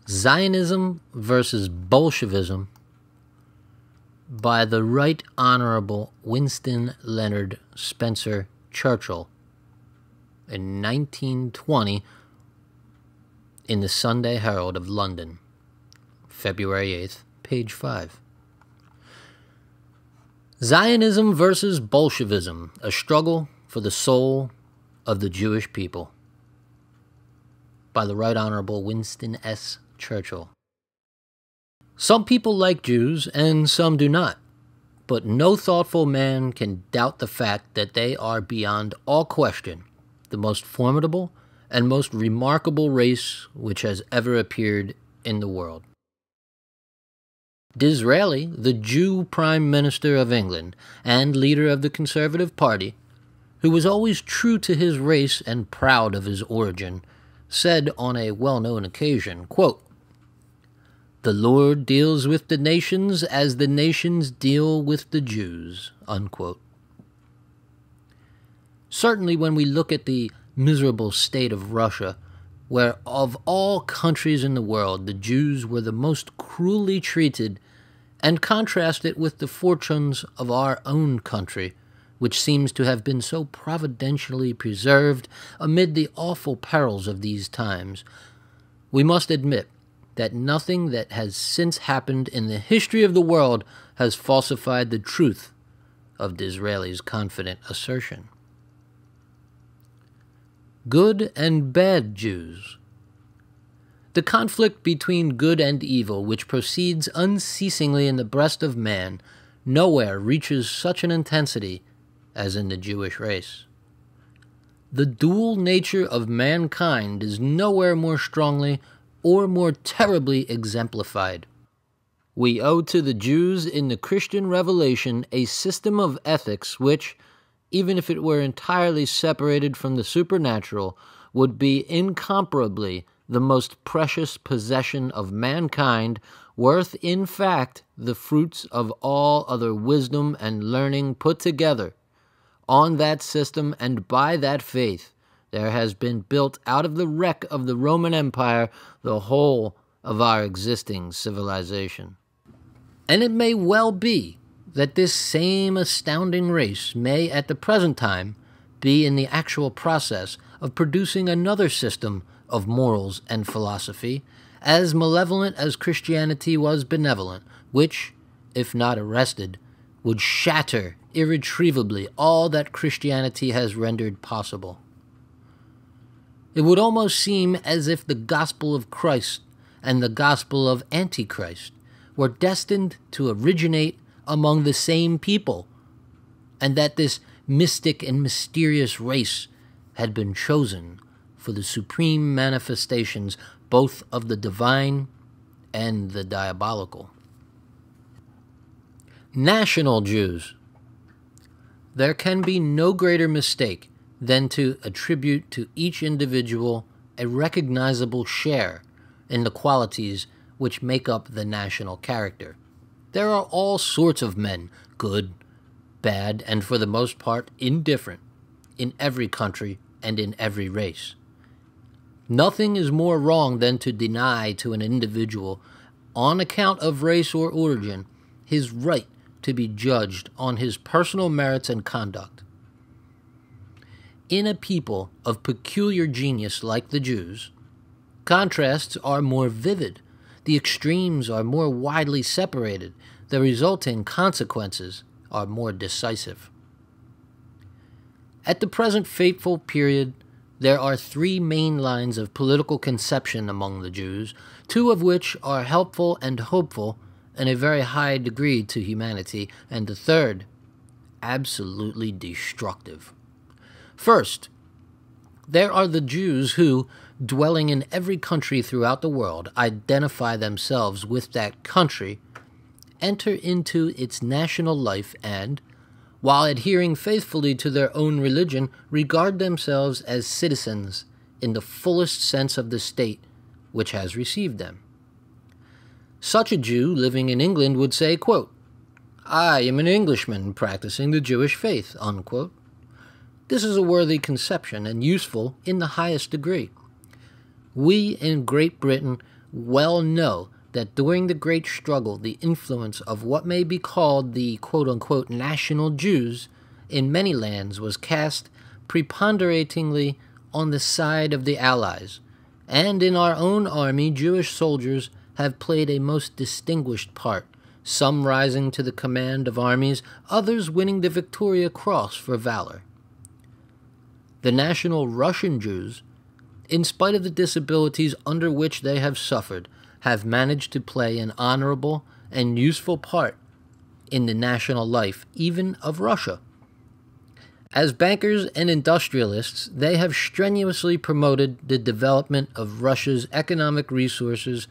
Zionism versus Bolshevism by the Right Honorable Winston Leonard Spencer Churchill in 1920 in the Sunday Herald of London, February 8th, page 5. Zionism versus Bolshevism, a struggle for the soul of the Jewish people, by the Right Honorable Winston S. Churchill. Some people like Jews and some do not, but no thoughtful man can doubt the fact that they are beyond all question the most formidable and most remarkable race which has ever appeared in the world. Disraeli, the Jew Prime Minister of England and leader of the Conservative Party, who was always true to his race and proud of his origin, said on a well-known occasion, quote, "The Lord deals with the nations as the nations deal with the Jews," unquote. Certainly when we look at the miserable state of Russia, where of all countries in the world the Jews were the most cruelly treated, and contrast it with the fortunes of our own country, which seems to have been so providentially preserved amid the awful perils of these times, we must admit that nothing that has since happened in the history of the world has falsified the truth of Disraeli's confident assertion. Good and bad Jews. The conflict between good and evil, which proceeds unceasingly in the breast of man, nowhere reaches such an intensity as in the Jewish race. The dual nature of mankind is nowhere more strongly or more terribly exemplified. We owe to the Jews in the Christian revelation a system of ethics which, even if it were entirely separated from the supernatural, would be incomparably the most precious possession of mankind, worth in fact the fruits of all other wisdom and learning put together. On that system and by that faith, there has been built out of the wreck of the Roman Empire the whole of our existing civilization. And it may well be that this same astounding race may at the present time be in the actual process of producing another system of morals and philosophy, as malevolent as Christianity was benevolent, which, if not arrested, would shatter irretrievably all that Christianity has rendered possible. It would almost seem as if the gospel of Christ and the gospel of Antichrist were destined to originate among the same people, and that this mystic and mysterious race had been chosen for the supreme manifestations both of the divine and the diabolical. National Jews. There can be no greater mistake than to attribute to each individual a recognizable share in the qualities which make up the national character. There are all sorts of men, good, bad, and for the most part indifferent, in every country and in every race. Nothing is more wrong than to deny to an individual, on account of race or origin, his right to be judged on his personal merits and conduct. In a people of peculiar genius like the Jews, contrasts are more vivid, the extremes are more widely separated, the resulting consequences are more decisive. At the present fateful period, there are three main lines of political conception among the Jews, two of which are helpful and hopeful in a very high degree to humanity, and the third, absolutely destructive. First, there are the Jews who, dwelling in every country throughout the world, identify themselves with that country, enter into its national life, and, while adhering faithfully to their own religion, regard themselves as citizens in the fullest sense of the state which has received them. Such a Jew living in England would say, quote, "I am an Englishman practicing the Jewish faith," unquote. This is a worthy conception and useful in the highest degree. We in Great Britain well know that during the Great Struggle, the influence of what may be called the quote-unquote national Jews in many lands was cast preponderatingly on the side of the Allies, and in our own army, Jewish soldiers have played a most distinguished part, some rising to the command of armies, others winning the Victoria Cross for valor. The national Russian Jews, in spite of the disabilities under which they have suffered, have managed to play an honorable and useful part in the national life, even of Russia. As bankers and industrialists, they have strenuously promoted the development of Russia's economic resources,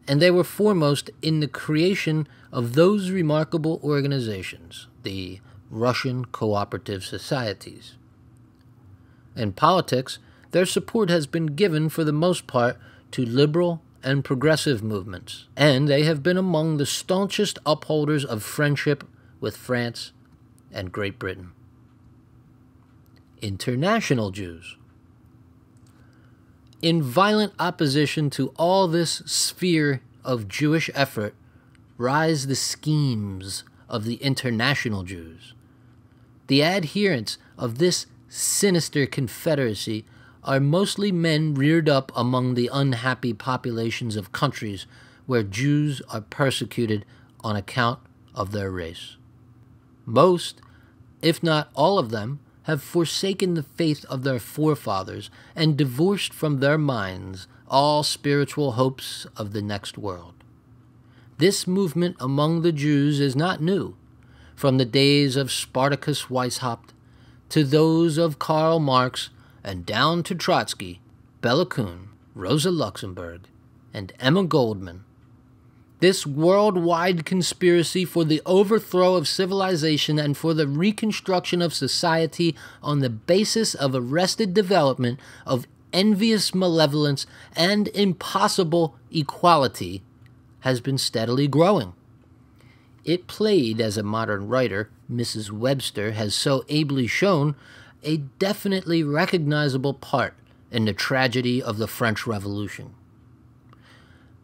and they were foremost in the creation of those remarkable organizations, the Russian cooperative societies. In politics, their support has been given for the most part to liberal and progressive movements, and they have been among the staunchest upholders of friendship with France and Great Britain. International Jews. In violent opposition to all this sphere of Jewish effort rise the schemes of the international Jews. The adherents of this sinister confederacy are mostly men reared up among the unhappy populations of countries where Jews are persecuted on account of their race. Most, if not all of them, have forsaken the faith of their forefathers and divorced from their minds all spiritual hopes of the next world. This movement among the Jews is not new. From the days of Spartacus Weishaupt to those of Karl Marx and down to Trotsky, Bela Kun, Rosa Luxemburg, and Emma Goldman, this worldwide conspiracy for the overthrow of civilization and for the reconstruction of society on the basis of arrested development, of envious malevolence, and impossible equality has been steadily growing. It played, as a modern writer, Mrs. Webster, has so ably shown, a definitely recognizable part in the tragedy of the French Revolution.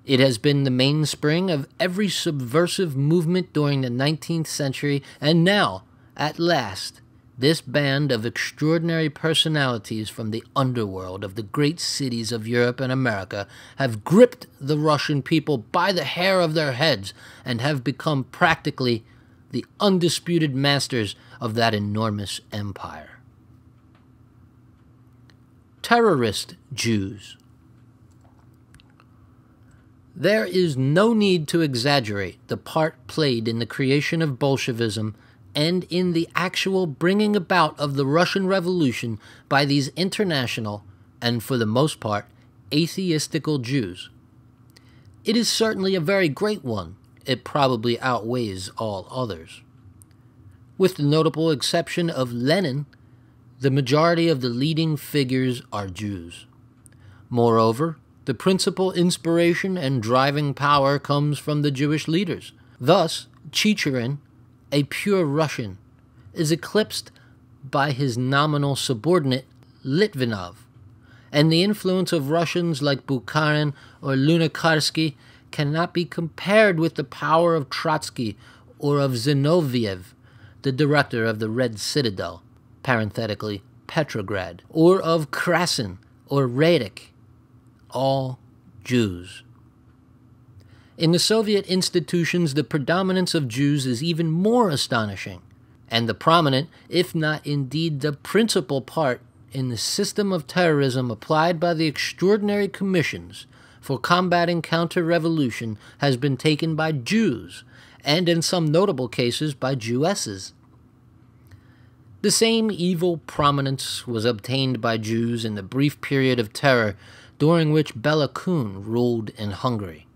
It has been the mainspring of every subversive movement during the 19th century, and now, at last, this band of extraordinary personalities from the underworld of the great cities of Europe and America have gripped the Russian people by the hair of their heads and have become practically the undisputed masters of that enormous empire. Terrorist Jews. There is no need to exaggerate the part played in the creation of Bolshevism and in the actual bringing about of the Russian Revolution by these international, and for the most part, atheistical Jews. It is certainly a very great one. It probably outweighs all others. With the notable exception of Lenin, the majority of the leading figures are Jews. Moreover, the principal inspiration and driving power comes from the Jewish leaders. Thus, Chicherin, a pure Russian, is eclipsed by his nominal subordinate Litvinov, and the influence of Russians like Bukharin or Lunacharsky cannot be compared with the power of Trotsky or of Zinoviev, the director of the Red Citadel, parenthetically Petrograd, or of Krasin or Radek, all Jews. In the Soviet institutions, the predominance of Jews is even more astonishing, and the prominent, if not indeed the principal part in the system of terrorism applied by the extraordinary commissions for combating counter-revolution has been taken by Jews, and in some notable cases by Jewesses. The same evil prominence was obtained by Jews in the brief period of terror during which Bela Kun ruled in Hungary.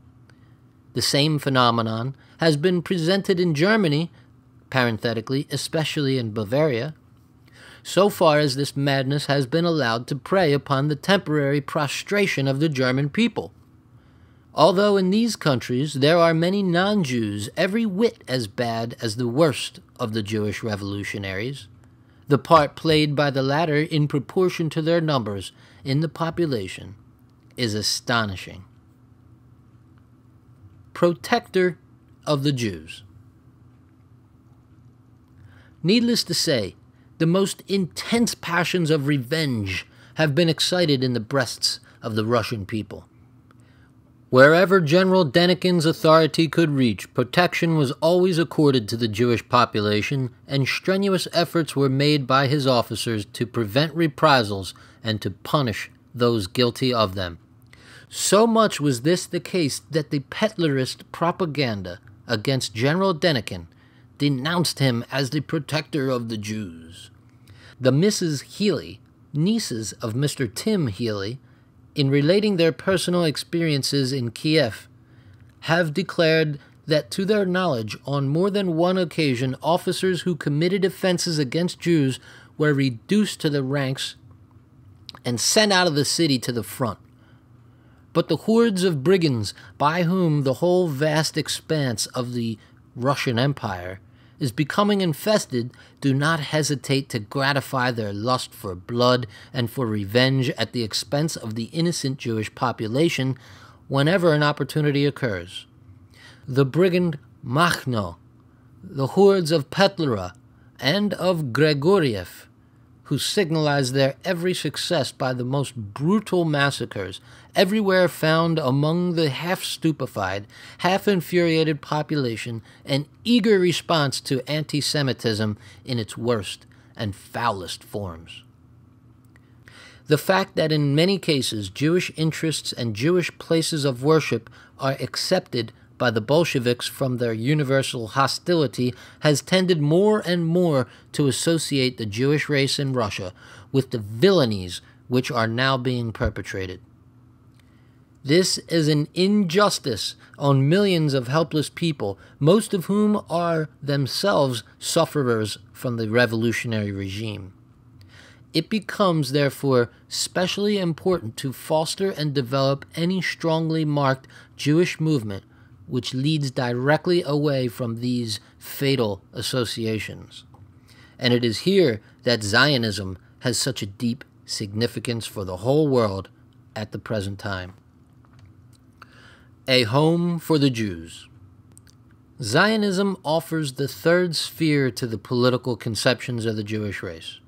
The same phenomenon has been presented in Germany, parenthetically, especially in Bavaria, so far as this madness has been allowed to prey upon the temporary prostration of the German people. Although in these countries there are many non-Jews every whit as bad as the worst of the Jewish revolutionaries, the part played by the latter in proportion to their numbers in the population is astonishing. protector of the Jews. Needless to say, the most intense passions of revenge have been excited in the breasts of the Russian people. Wherever General Denikin's authority could reach, protection was always accorded to the Jewish population, and strenuous efforts were made by his officers to prevent reprisals and to punish those guilty of them. So much was this the case that the Petlerist propaganda against General Denikin denounced him as the protector of the Jews. The Mrs. Healy, nieces of Mr. Tim Healy, in relating their personal experiences in Kiev, have declared that to their knowledge, on more than one occasion, officers who committed offenses against Jews were reduced to the ranks and sent out of the city to the front. But the hordes of brigands by whom the whole vast expanse of the Russian Empire is becoming infested do not hesitate to gratify their lust for blood and for revenge at the expense of the innocent Jewish population whenever an opportunity occurs. The brigand Makhno, the hordes of Petlura and of Gregoriev, who signalized their every success by the most brutal massacres, everywhere found among the half-stupefied, half-infuriated population an eager response to anti-Semitism in its worst and foulest forms. The fact that in many cases Jewish interests and Jewish places of worship are accepted by the Bolsheviks from their universal hostility has tended more and more to associate the Jewish race in Russia with the villainies which are now being perpetrated. This is an injustice on millions of helpless people, most of whom are themselves sufferers from the revolutionary regime. It becomes, therefore, specially important to foster and develop any strongly marked Jewish movement which leads directly away from these fatal associations. And it is here that Zionism has such a deep significance for the whole world at the present time. A home for the Jews. Zionism offers the third sphere to the political conceptions of the Jewish race.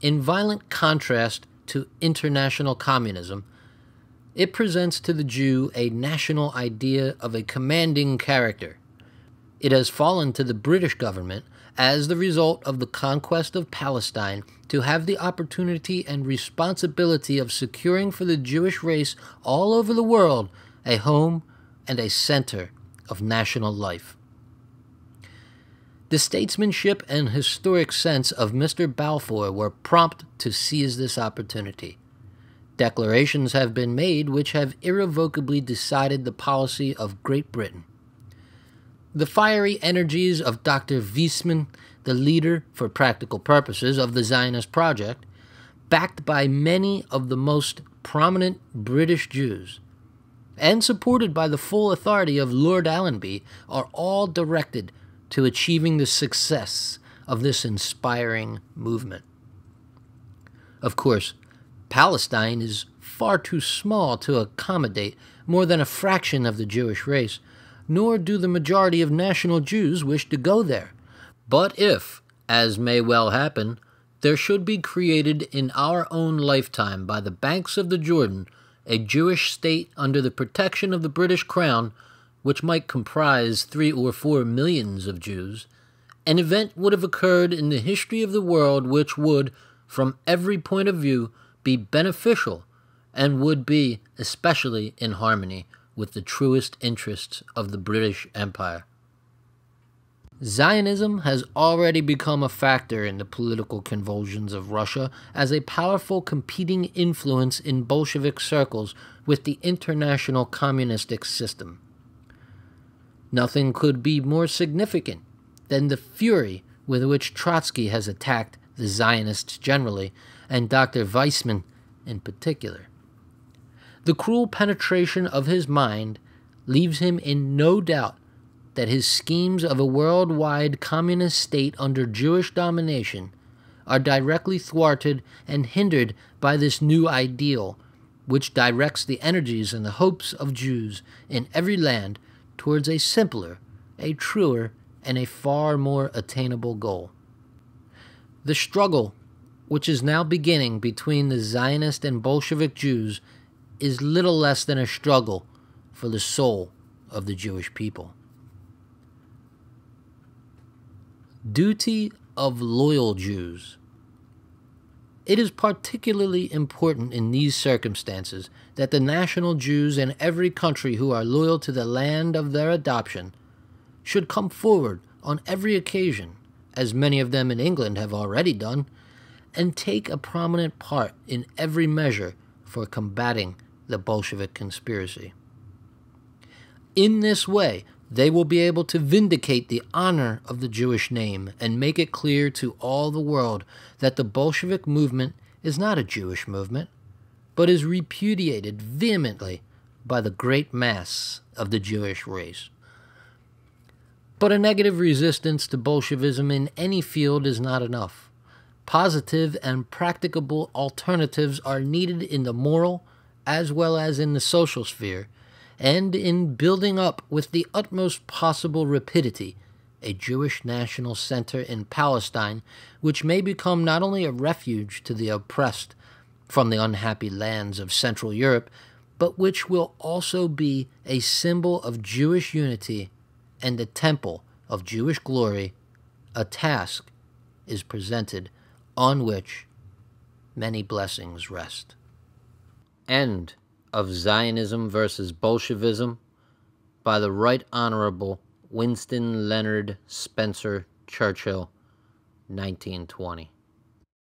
In violent contrast to international communism, it presents to the Jew a national idea of a commanding character. It has fallen to the British government, as the result of the conquest of Palestine, to have the opportunity and responsibility of securing for the Jewish race all over the world a home and a center of national life. The statesmanship and historic sense of Mr. Balfour were prompt to seize this opportunity. Declarations have been made which have irrevocably decided the policy of Great Britain. The fiery energies of Dr. Wiesmann, the leader, for practical purposes, of the Zionist project, backed by many of the most prominent British Jews, and supported by the full authority of Lord Allenby, are all directed to achieving the success of this inspiring movement. Of course, Palestine is far too small to accommodate more than a fraction of the Jewish race, nor do the majority of national Jews wish to go there. But if, as may well happen, there should be created in our own lifetime by the banks of the Jordan a Jewish state under the protection of the British Crown, which might comprise 3 or 4 millions of Jews, an event would have occurred in the history of the world which would, from every point of view, be beneficial and would be especially in harmony with the truest interests of the British Empire. Zionism has already become a factor in the political convulsions of Russia as a powerful competing influence in Bolshevik circles with the international communistic system. Nothing could be more significant than the fury with which Trotsky has attacked the Zionists generally, and Dr. Weizmann in particular. The cruel penetration of his mind leaves him in no doubt that his schemes of a worldwide communist state under Jewish domination are directly thwarted and hindered by this new ideal, which directs the energies and the hopes of Jews in every land towards a simpler, a truer, and a far more attainable goal. The struggle, which is now beginning between the Zionist and Bolshevik Jews, is little less than a struggle for the soul of the Jewish people. Duty of loyal Jews. It is particularly important in these circumstances that the national Jews in every country who are loyal to the land of their adoption should come forward on every occasion, as many of them in England have already done, and take a prominent part in every measure for combating the Bolshevik conspiracy. In this way, they will be able to vindicate the honor of the Jewish name and make it clear to all the world that the Bolshevik movement is not a Jewish movement, but is repudiated vehemently by the great mass of the Jewish race. But a negative resistance to Bolshevism in any field is not enough. Positive and practicable alternatives are needed in the moral as well as in the social sphere, and in building up with the utmost possible rapidity a Jewish national center in Palestine, which may become not only a refuge to the oppressed from the unhappy lands of Central Europe, but which will also be a symbol of Jewish unity and a temple of Jewish glory. A task is presented on which many blessings rest. End of Zionism versus Bolshevism by the Right Honorable Winston Leonard Spencer Churchill, 1920.